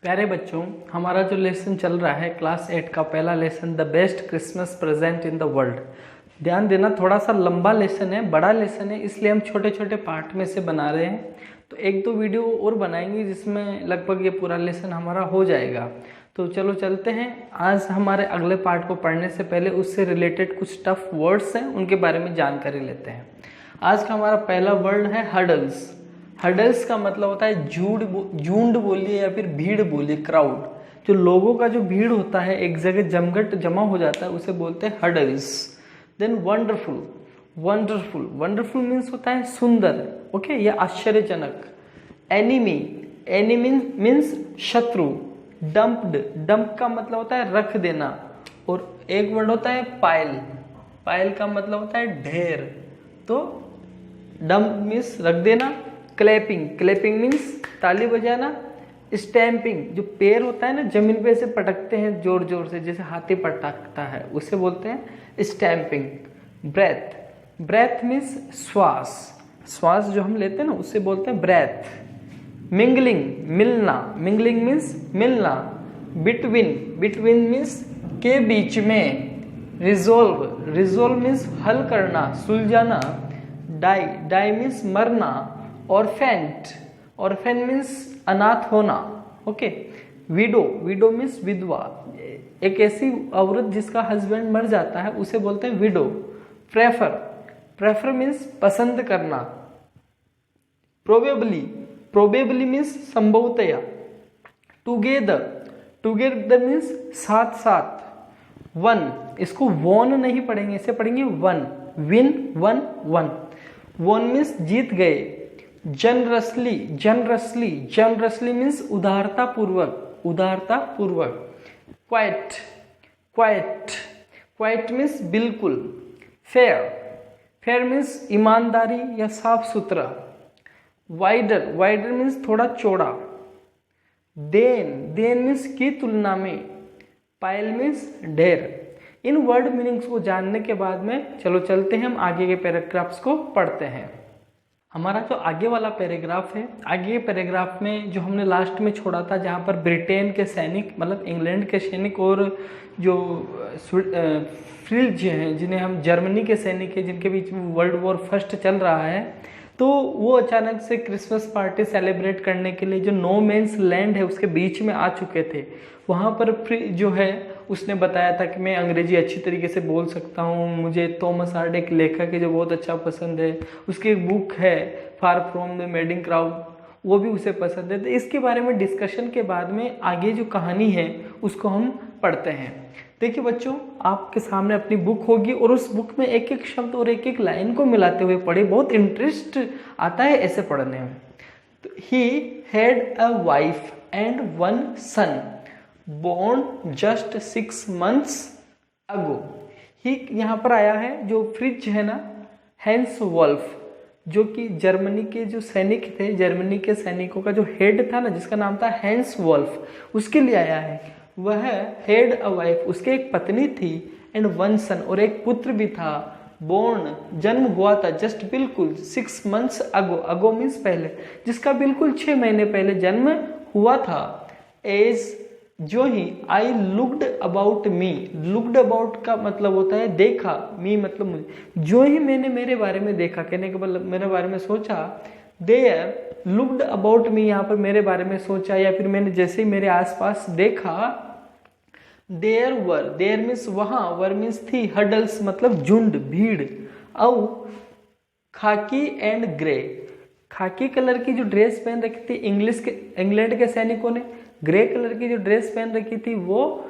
प्यारे बच्चों, हमारा जो लेसन चल रहा है क्लास 8 का पहला lesson, the best Christmas present in the world. ध्यान देना, थोड़ा सा लंबा लेसन है, बड़ा लेसन है, इसलिए हम छोटे छोटे पार्ट में से बना रहे हैं। तो एक दो वीडियो और बनाएंगे जिसमें लगभग ये पूरा लेसन हमारा हो जाएगा। तो चलो चलते हैं। आज हमारे अगले पार्ट को पढ़ने से पहले उससे रिलेटेड कुछ टफ वर्ड्स हैं, उनके बारे में जानकारी लेते हैं। आज का हमारा पहला वर्ड है हर्डल्स। हर्डल्स का मतलब होता है झुंड बोलिए या फिर भीड़ बोलिए, क्राउड। जो लोगों का जो भीड़ होता है, एक जगह जमघट जमा हो जाता है, उसे बोलते हैं hurdles. Then wonderful. Wonderful means होता है सुंदर, ओके, या आश्चर्यजनक। एनिमी मीन्स शत्रु। डंप का मतलब होता है रख देना। और एक वर्ड होता है पाइल का मतलब होता है ढेर। तो डंप मीन्स रख देना। क्लैपिंग मीन्स ताली बजाना। स्टैम्पिंग, जो पैर होता है ना जमीन पे से पटकते हैं जोर जोर से, जैसे हाथी पटकता है, उसे बोलते हैं स्टैम्पिंग। ब्रेथ मीन्स श्वास जो हम लेते हैं ना, उसे बोलते हैं ब्रेथ। मिंगलिंग मीन्स मिलना। बिटवीन मीन्स के बीच में। रिजोल्व मीन्स हल करना, सुलझाना। डाई मीन्स मरना। ऑर्फेन मीन्स अनाथ होना, ओके। विडो मीन्स विधवा, एक ऐसी औरत जिसका हस्बैंड मर जाता है, उसे बोलते हैं विडो। प्रेफर मीन्स पसंद करना। प्रोबेबली मीन्स संभवतया। टुगेदर मीन्स साथ। वन, इसको वॉन नहीं पढ़ेंगे, इसे पढ़ेंगे वन। वन मीन्स जीत गए। जनरसली मीन्स उदारता पूर्वक। क्वाइट मीन्स बिल्कुल। फेयर मीन्स ईमानदारी या साफ सुथरा। वाइडर मीन्स थोड़ा चौड़ा। देन मीन्स की तुलना में। पाइल मीन्स ढेर। इन वर्ड मीनिंग्स को जानने के बाद में चलो चलते हैं, हम आगे के पैराग्राफ्स को पढ़ते हैं। हमारा जो आगे वाला पैराग्राफ है, आगे के पैराग्राफ में जो हमने लास्ट में छोड़ा था, जहाँ पर ब्रिटेन के सैनिक मतलब इंग्लैंड के सैनिक और जो फ्रिज हैं, जिन्हें हम जर्मनी के सैनिक हैं, जिनके बीच में वर्ल्ड वॉर फर्स्ट चल रहा है, तो वो अचानक से क्रिसमस पार्टी सेलिब्रेट करने के लिए जो नो मैंस लैंड है उसके बीच में आ चुके थे। वहाँ पर जो है उसने बताया था कि मैं अंग्रेजी अच्छी तरीके से बोल सकता हूँ, मुझे थॉमस हार्डी एक लेखक है जो बहुत अच्छा पसंद है, उसकी एक बुक है far from the madding crowd, वो भी उसे पसंद है। तो इसके बारे में डिस्कशन के बाद में आगे जो कहानी है उसको हम पढ़ते हैं। देखिए बच्चों, आपके सामने अपनी बुक होगी और उस बुक में एक एक शब्द और एक एक लाइन को मिलाते हुए पढ़े, बहुत इंटरेस्ट आता है ऐसे पढ़ने में। तो he had a wife and one son born just 6 months ago। He यहाँ पर आया है, जो फ्रिज है ना, हैंस वॉल्फ, जो कि जर्मनी के जो सैनिक थे, जर्मनी के सैनिकों का जो हेड था ना, जिसका नाम था हैंस वॉल्फ, उसके लिए आया है। वह हैड अ वाइफ, उसके एक पत्नी थी, एंड वन सन, और एक पुत्र भी था। बोर्न, जन्म हुआ था, जस्ट बिल्कुल 6 months अगो मीन्स पहले, जिसका बिल्कुल 6 महीने पहले जन्म हुआ था। एज, जो ही, I looked about me, looked about का मतलब होता है देखा, मी मतलब मुझे, जो ही मैंने मेरे बारे में देखा, कहने का मतलब मेरे बारे में सोचा। देयर लुक्ड अबाउट मी, यहाँ पर मेरे बारे में सोचा या फिर मैंने जैसे ही मेरे आसपास देखा। देयर मीन्स वहाँ, वर मीन्स थी, हडल्स मतलब झुंड, भीड़। औ खाकी एंड ग्रे, खाकी कलर की जो ड्रेस पहन रखी थी इंग्लैंड के सैनिकों ने, ग्रे कलर की जो ड्रेस पहन रखी थी वो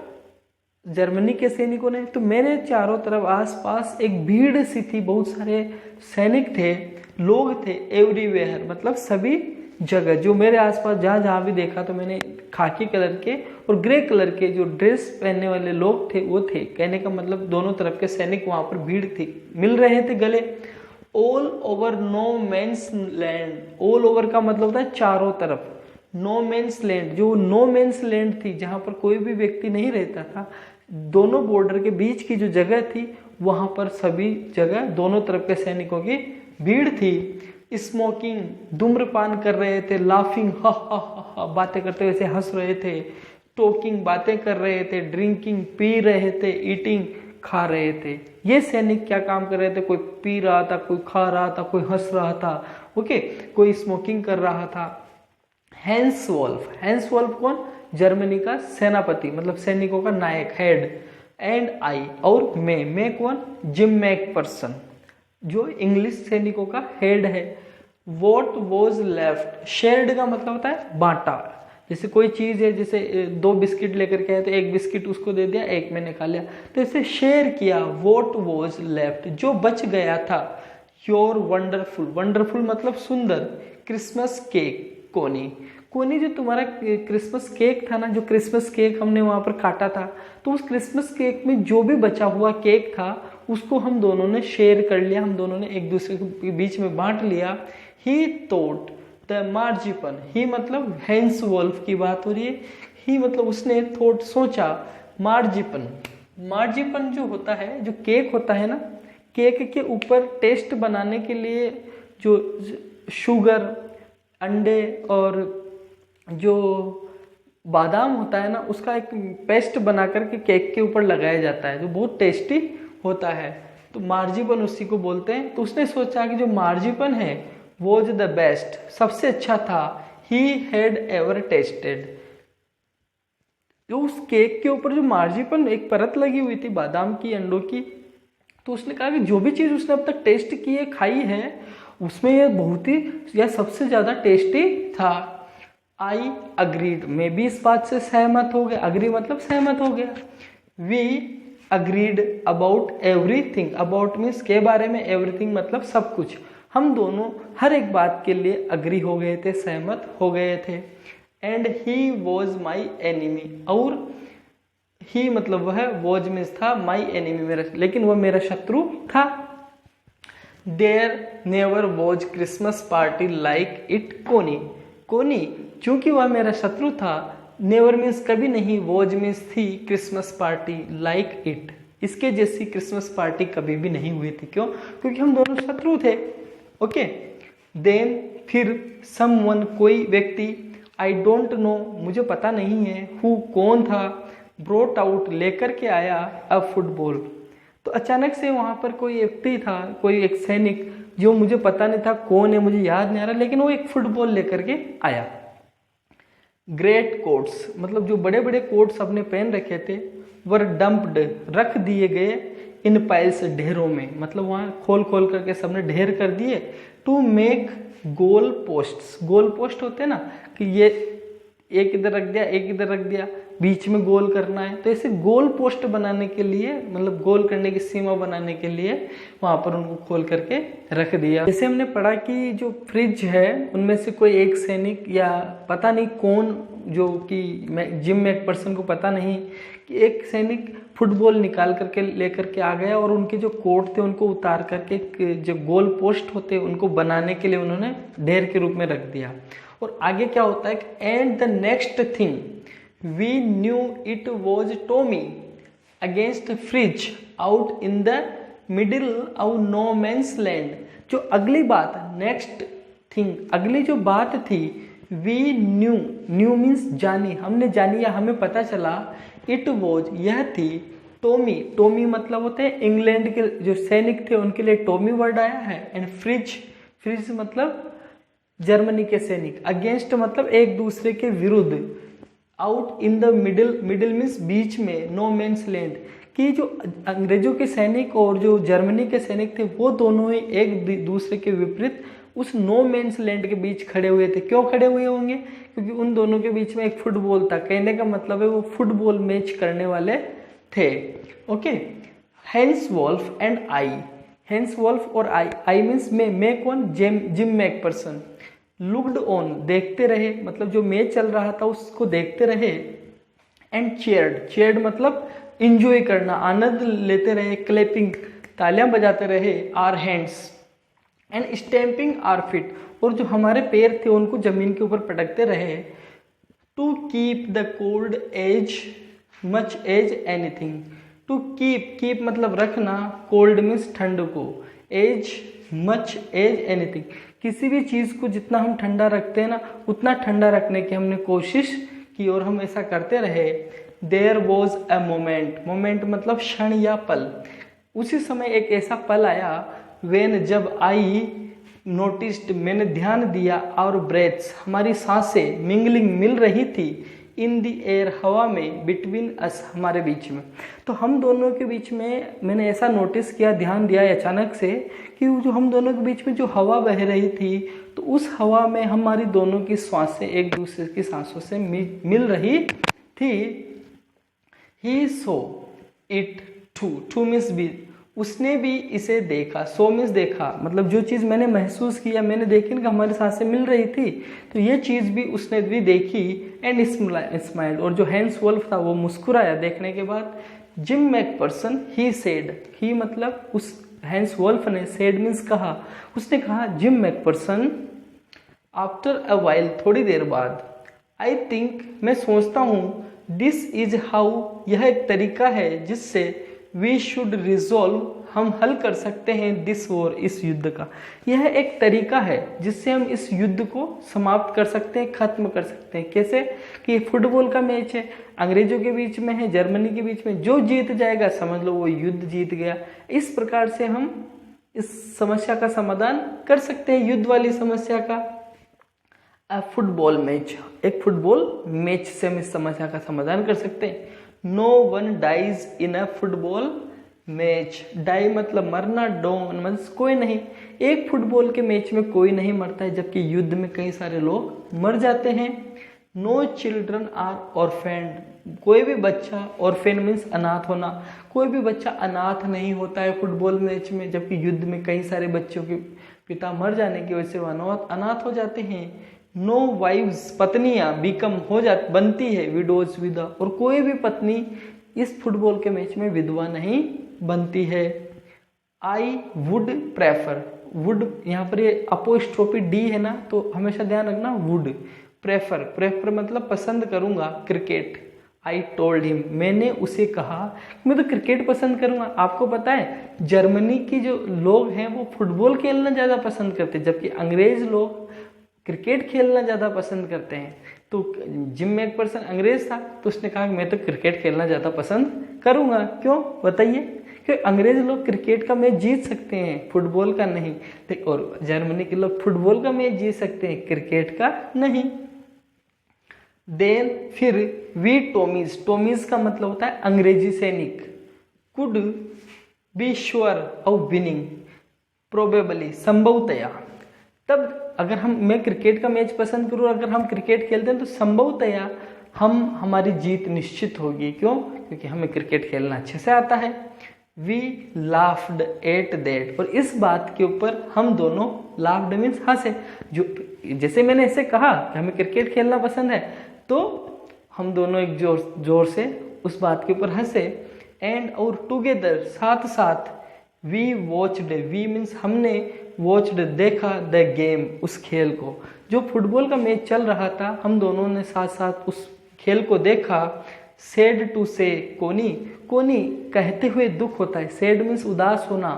जर्मनी के सैनिकों ने। तो मेरे चारों तरफ आसपास एक भीड़ सी थी, बहुत सारे सैनिक थे, लोग थे, एवरीवेयर मतलब सभी जगह, जो मेरे आसपास जहाँ जहाँ भी देखा तो मैंने खाकी कलर के और ग्रे कलर के जो ड्रेस पहनने वाले लोग थे वो थे। कहने का मतलब दोनों तरफ के सैनिक वहाँ पर भीड़ थी, मिल रहे थे गले। All over no man's land, all over का मतलब होता है चारों तरफ। नो मैंस लैंड, जो नो मैंस लैंड थी, जहाँ पर कोई भी व्यक्ति नहीं रहता था, दोनों बॉर्डर के बीच की जो जगह थी, वहाँ पर सभी जगह दोनों तरफ के सैनिकों की भीड़ थी। स्मोकिंग, धूम्रपान कर रहे थे, लाफिंग, हा हा हा हा बातें करते हुए ऐसे हंस रहे थे, टॉकिंग बातें कर रहे थे, ड्रिंकिंग पी रहे थे, ईटिंग खा रहे थे। ये सैनिक क्या काम कर रहे थे, कोई पी रहा था, कोई खा रहा था, कोई हंस रहा था, ओके, कोई स्मोकिंग कर रहा था। हैंस वोल्फ, हैंस वोल्फ कौन, जर्मनी का सेनापति, मतलब सैनिकों का नायक, हेड। एंड आई, और मैं कौन, जिम मैकफर्सन, जो इंग्लिश सैनिकों का हेड है। वॉट वॉज लेफ्ट, शेयर्ड का मतलब होता है बांटा। जैसे कोई चीज है, जैसे 2 बिस्किट लेकर के आए तो 1 बिस्किट उसको दे दिया, 1 मैंने खा लिया, तो इसे शेयर किया। वॉट वॉज लेफ्ट, जो बच गया था। योर वंडरफुल, वंडरफुल मतलब सुंदर, क्रिसमस केक, कोनी, कोनी जो तुम्हारा क्रिसमस केक था ना, जो क्रिसमस केक हमने वहां पर काटा था, तो उस क्रिसमस केक में जो भी बचा हुआ केक था उसको हम दोनों ने शेयर कर लिया, हम दोनों ने एक दूसरे के बीच में बांट लिया। ही थॉट द मार्जिपन, ही मतलब हैंस वोल्फ की बात हो रही है, ही मतलब उसने थॉट सोचा, मार्जिपन, मार्जिपन जो होता है, जो केक होता है ना, केक के ऊपर टेस्ट बनाने के लिए जो शुगर, अंडे और जो बादाम होता है ना, उसका एक पेस्ट बना करके केक के ऊपर लगाया जाता है, जो बहुत टेस्टी होता है। तो मार्जिपन उसी को बोलते हैं। तो उसने सोचा कि जो मार्जिपन है वॉज द बेस्ट, सबसे अच्छा था। ही हैड एवर टेस्टेड, जो उस केक के ऊपर जो मार्जिपन एक परत लगी हुई थी बादाम की, अंडों की, तो उसने कहा कि जो भी चीज उसने अब तक टेस्ट की है, खाई है, उसमें ये बहुत ही, यह सबसे ज्यादा टेस्टी था। आई अग्रीड, मैं भी इस बात से सहमत हो गया, अग्री मतलब सहमत हो गया। We agreed about everything, about means के बारे में, एवरीथिंग मतलब सब कुछ, हम दोनों हर एक बात के लिए अग्री हो गए थे, सहमत हो गए थे। And he was my enemy, और ही मतलब वह, वॉज मीन्स था, माई एनिमी मेरा, लेकिन वह मेरा शत्रु था। There never was Christmas party like it Connie, Connie चूंकि वह मेरा शत्रु था, नेवर मीन्स कभी नहीं, वॉज मीन्स थी, क्रिसमस पार्टी लाइक इट, इसके जैसी क्रिसमस पार्टी कभी भी नहीं हुई थी। क्यों, क्योंकि हम दोनों शत्रु थे, ओके। देन फिर, समवन कोई व्यक्ति, आई डोंट नो मुझे पता नहीं है, हु कौन था, ब्रोट आउट लेकर के आया, अ फुटबॉल, तो अचानक से वहां पर कोई व्यक्ति था, कोई एक सैनिक, जो मुझे पता नहीं था कौन है, मुझे याद नहीं आ रहा, लेकिन वो एक फुटबॉल लेकर के आया। ग्रेट कोट्स मतलब जो बड़े बड़े कोट्स अपने पहन रखे थे, वर डंप्ड रख दिए गए, इन पाइल्स ढेरों में, मतलब वहां खोल खोल करके सबने ढेर कर दिए। To make goal posts, goal post होते हैं ना, कि ये एक इधर रख दिया, एक इधर रख दिया, बीच में गोल करना है, तो ऐसे गोल पोस्ट बनाने के लिए, मतलब गोल करने की सीमा बनाने के लिए वहां पर उनको खोल करके रख दिया। जैसे हमने पढ़ा कि जो फ्रिज है उनमें से कोई एक सैनिक, या पता नहीं कौन, जो कि जिम मैकफर्सन को पता नहीं, कि एक सैनिक फुटबॉल निकाल करके लेकर के आ गया, और उनके जो कोट थे उनको उतार करके जो गोल पोस्ट होते उनको बनाने के लिए उन्होंने ढेर के रूप में रख दिया। और आगे क्या होता है कि and the next thing we knew it was Tommy against Fritz out in the middle of no man's land. जो अगली बात, नेक्स्ट थिंग, अगली जो बात थी, वी न्यू, न्यू मीन्स जानी, हमने जानी या हमें पता चला, इट वॉज यह थी, टॉमी, टॉमी मतलब होते हैं इंग्लैंड के जो सैनिक थे उनके लिए टॉमी वर्ड आया है, एंड फ्रिज, फ्रिज मतलब जर्मनी के सैनिक, अगेंस्ट मतलब एक दूसरे के विरुद्ध, out in the middle, middle means बीच में, नो मैंस लैंड, कि जो अंग्रेजों के सैनिक और जो जर्मनी के सैनिक थे वो दोनों ही एक दूसरे के विपरीत उस नो मैंस लैंड के बीच खड़े हुए थे। क्यों खड़े हुए होंगे, क्योंकि उन दोनों के बीच में एक फुटबॉल था, कहने का मतलब है वो फुटबॉल मैच करने वाले थे, okay. Hans Wolf and I, Hans Wolf और आई मीन्स मैं कौन, जिम मैकफर्सन, लुक्ड ऑन देखते रहे, मतलब जो मैच चल रहा था उसको देखते रहे, एंड चेयर्ड, चेयर्ड मतलब इंजॉय करना, आनंद लेते रहे, क्लैपिंग तालियां बजाते रहे, our hands and stamping our feet, और जो हमारे पैर थे उनको जमीन के ऊपर पटकते रहे। To keep the cold as much as anything, to keep, keep मतलब रखना, कोल्ड मीन्स ठंड को, एज मच एज एनीथिंग, किसी भी चीज़ को जितना हम ठंडा रखते हैं ना उतना ठंडा रखने की हमने कोशिश की और हम ऐसा करते रहे। There was a moment, moment मतलब क्षण या पल, उसी समय एक ऐसा पल आया वेन जब आई नोटिस्ड, मैंने ध्यान दिया, और ब्रेथ्स हमारी सांसें मिंगलिंग मिल रही थी, इन दी एयर हवा में, बिटवीन अस हमारे बीच में। तो हम दोनों के बीच में मैंने ऐसा नोटिस किया, ध्यान दिया अचानक से कि जो हम दोनों के बीच में जो हवा बह रही थी तो उस हवा में हमारी दोनों की सांसें एक दूसरे की सांसों से मिल रही थी। He saw it too, too means भी, उसने भी इसे देखा, सो मीन्स देखा, मतलब जो चीज़ मैंने महसूस किया, मैंने देखी कि हमारी सांसें मिल रही थी तो ये चीज़ भी उसने भी देखी। एंड स्माइल्ड, और जो हैंस वोल्फ था वो मुस्कुराया देखने के बाद। जिम मैकपर्सन ही सेड, ही मतलब उस हैंस वोल्फ ने, सेड मीन्स कहा, उसने कहा gym McPherson after a while, थोड़ी देर बाद, आई थिंक मैं सोचता हूँ, दिस इज हाउ, यह एक तरीका है जिससे वी शुड रिजॉल्व, हम हल कर सकते हैं दिस वॉर, इस युद्ध का, यह एक तरीका है जिससे हम इस युद्ध को समाप्त कर सकते हैं, खत्म कर सकते हैं। कैसे कि फुटबॉल का मैच है, अंग्रेजों के बीच में है, जर्मनी के बीच में, जो जीत जाएगा समझ लो वो युद्ध जीत गया। इस प्रकार से हम इस समस्या का समाधान कर सकते हैं, युद्ध वाली समस्या का। फुटबॉल मैच, एक फुटबॉल मैच से हम इस समस्या का समाधान कर सकते हैं। No one dies in a football match, die मतलब मरना, डोन मतलब कोई नहीं, एक फुटबॉल के मैच में कोई नहीं मरता है, जबकि युद्ध में कई सारे लोग मर जाते हैं। नो चिल्ड्रन आर ऑर्फेंड, कोई भी बच्चा, ऑर्फेन मीन्स अनाथ होना, कोई भी बच्चा अनाथ नहीं होता है फुटबॉल मैच में, जबकि युद्ध में कई सारे बच्चों के पिता मर जाने की वजह से वो अनाथ हो जाते हैं। नो वाइव्स, पत्नियां बिकम बनती है, विडोज विधवा, और कोई भी पत्नी इस फुटबॉल के मैच में विधवा नहीं बनती है। आई वुड प्रेफर, वुड यहाँ पर ये अपोस्ट्रोफी डी है ना, तो हमेशा ध्यान रखना, वुड प्रेफर, प्रेफर मतलब पसंद करूंगा, क्रिकेट। आई टोल्ड हिम, मैंने उसे कहा मैं तो क्रिकेट पसंद करूंगा। आपको पता है जर्मनी की जो लोग हैं वो फुटबॉल खेलना ज़्यादा पसंद करते हैं, जबकि अंग्रेज लोग क्रिकेट खेलना ज़्यादा पसंद करते हैं। तो जिम मैकपर्सन अंग्रेज था तो उसने कहा कि मैं तो क्रिकेट खेलना ज़्यादा पसंद करूंगा। क्यों बताइए? क्योंकि अंग्रेज लोग क्रिकेट का मैच जीत सकते हैं, फुटबॉल का नहीं, और जर्मनी के लोग फुटबॉल का मैच जीत सकते हैं, क्रिकेट का नहीं। देन फिर वी टोमीज, टोमीज का मतलब होता है अंग्रेजी सैनिक, could be sure of winning, probably संभवतया। तब अगर मैं क्रिकेट का मैच पसंद करूँ, अगर हम क्रिकेट खेलते हैं तो संभवतया हमारी जीत निश्चित होगी। क्यों? क्योंकि हमें क्रिकेट खेलना अच्छे से आता है। वी लाफ्ड एट दैट, और इस बात के ऊपर हम दोनों, लाफ्ड मीन्स हंसे, जो जैसे मैंने ऐसे कहा कि हमें क्रिकेट खेलना पसंद है तो हम दोनों एक जोर से उस बात के ऊपर हंसे। एंड और टुगेदर, साथ साथ, वी वॉच्ड, वी मीन्स हमने, वॉच्ड देखा, द गेम, उस खेल को, जो फुटबॉल का मैच चल रहा था, हम दोनों ने साथ साथ उस खेल को देखा। सेड टू से, कोनी, कोनी कहते हुए दुख होता है, सेड मीन्स उदास होना,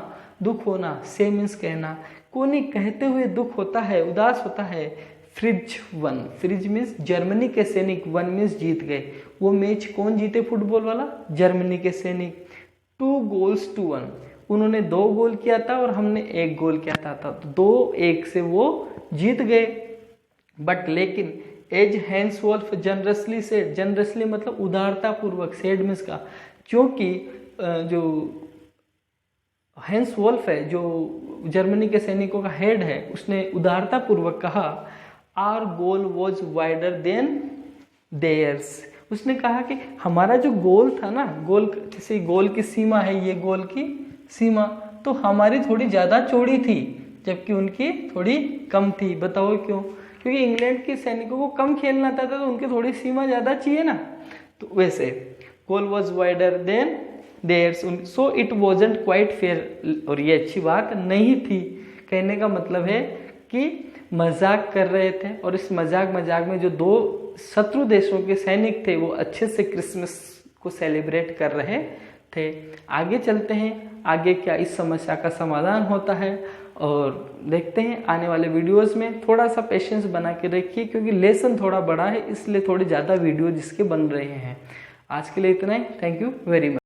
दुख होना, से मीन्स कहना, कोनी कहते हुए दुख होता है, उदास होता है। Fridge one, fridge means Germany के सैनिक, वन मीन्स जीत गए। वो मैच कौन जीते फुटबॉल वाला? जर्मनी के सैनिक। 2 goals to 1, उन्होंने 2 गोल किया था और हमने 1 गोल किया था, तो 2-1 से वो जीत गए। बट लेकिन एज हैंस वोल्फ जनरसली से, जनरसली मतलब उदारता पूर्वक, सेड मीन्स का, क्योंकि जो हैंस वोल्फ है, जो जर्मनी के सैनिकों का हेड है, उसने उदारता पूर्वक कहा, our goal was wider than theirs. उसने कहा कि हमारा जो गोल था ना, गोल, जैसे गोल की सीमा है, ये गोल की सीमा, तो हमारी थोड़ी ज़्यादा चौड़ी थी जबकि उनकी थोड़ी कम थी। बताओ क्यों? क्योंकि इंग्लैंड के सैनिकों को कम खेलना था तो उनकी थोड़ी सीमा ज़्यादा चाहिए ना, तो वैसे goal was wider than theirs, so it wasn't quite fair, और ये अच्छी बात नहीं थी। कहने का मतलब है कि मजाक कर रहे थे, और इस मजाक में जो 2 शत्रु देशों के सैनिक थे वो अच्छे से क्रिसमस को सेलिब्रेट कर रहे थे। आगे चलते हैं, आगे क्या इस समस्या का समाधान होता है और देखते हैं आने वाले वीडियोस में। थोड़ा सा पेशेंस बना के रखिए क्योंकि लेसन थोड़ा बड़ा है, इसलिए थोड़ी ज़्यादा वीडियो जिसके बन रहे हैं। आज के लिए इतना ही। Thank you very much.